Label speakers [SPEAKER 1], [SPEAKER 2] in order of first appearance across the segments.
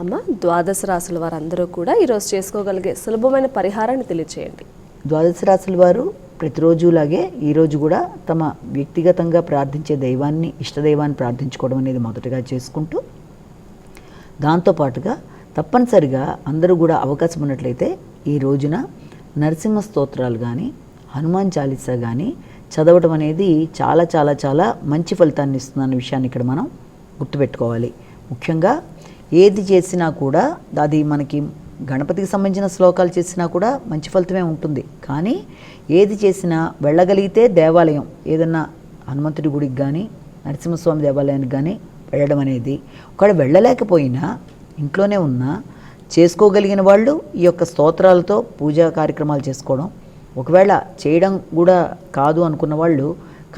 [SPEAKER 1] అమ్మ, ద్వాదశ రాశుల వారందరూ కూడా ఈరోజు చేసుకోగలిగే సులభమైన పరిహారాన్ని తెలియచేయండి.
[SPEAKER 2] ద్వాదశ రాశుల వారు ప్రతిరోజులాగే ఈరోజు కూడా తమ వ్యక్తిగతంగా ప్రార్థించే దైవాన్ని, ఇష్టదైవాన్ని ప్రార్థించుకోవడం అనేది మొదటగా చేసుకుంటూ, దాంతోపాటుగా తప్పనిసరిగా అందరూ కూడా అవకాశం ఉన్నట్లయితే ఈ రోజున నరసింహ స్తోత్రాలు కానీ, హనుమాన్ చాలీసా కానీ చదవడం అనేది చాలా చాలా చాలా మంచి ఫలితాన్ని ఇస్తుందన్న విషయాన్ని ఇక్కడ మనం గుర్తుపెట్టుకోవాలి. ముఖ్యంగా ఏది చేసినా కూడా అది మనకి గణపతికి సంబంధించిన శ్లోకాలు చేసినా కూడా మంచి ఫలితమే ఉంటుంది. కానీ ఏది చేసినా వెళ్ళగలిగితే దేవాలయం, ఏదన్నా హనుమంతుడి గుడికి కానీ నరసింహస్వామి దేవాలయానికి కానీ వెళ్ళడం అనేది, ఒకవేళ వెళ్ళలేకపోయినా ఇంట్లోనే ఉన్నా చేసుకోగలిగిన వాళ్ళు ఈ యొక్క స్తోత్రాలతో పూజా కార్యక్రమాలు చేసుకోవడం, ఒకవేళ చేయడం కూడా కాదు అనుకున్న వాళ్ళు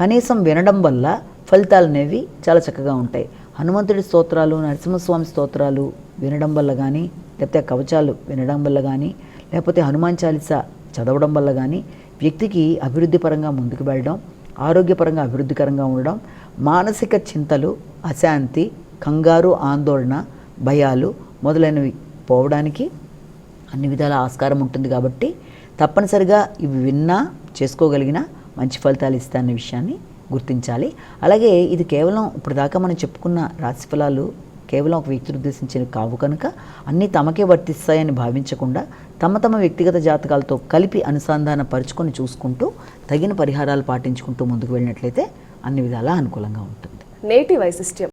[SPEAKER 2] కనీసం వినడం వల్ల ఫలితాలు అనేవి చాలా చక్కగా ఉంటాయి. హనుమంతుడి స్తోత్రాలు, నరసింహస్వామి స్తోత్రాలు వినడం వల్ల కానీ, లేకపోతే కవచాలు వినడం వల్ల కానీ, లేకపోతే హనుమాన్ చాలీసా చదవడం వల్ల కానీ వ్యక్తికి అభివృద్ధి పరంగా ముందుకు వెళ్ళడం, ఆరోగ్యపరంగా అభివృద్ధికరంగా ఉండడం, మానసిక చింతలు, అశాంతి, కంగారు, ఆందోళన, భయాలు మొదలైనవి పోవడానికి అన్ని విధాల ఆస్కారం ఉంటుంది. కాబట్టి తప్పనిసరిగా ఇవి విన్నా చేసుకోగలిగిన మంచి ఫలితాలు ఇస్తాయనే విషయాన్ని గుర్తించాలి. అలాగే ఇది కేవలం ఇప్పుడు దాకా మనం చెప్పుకున్న రాశిఫలాలు కేవలం ఒక వ్యక్తిని ఉద్దేశించినవి కావు కనుక అన్నీ తమకే వర్తిస్తాయని భావించకుండా తమ తమ వ్యక్తిగత జాతకాలతో కలిపి అనుసంధాన పరుచుకొని చూసుకుంటూ తగిన పరిహారాలు పాటించుకుంటూ ముందుకు వెళ్ళినట్లయితే అన్ని విధాలా అనుకూలంగా ఉంటుంది.
[SPEAKER 1] నేటి వైశిష్ట్యం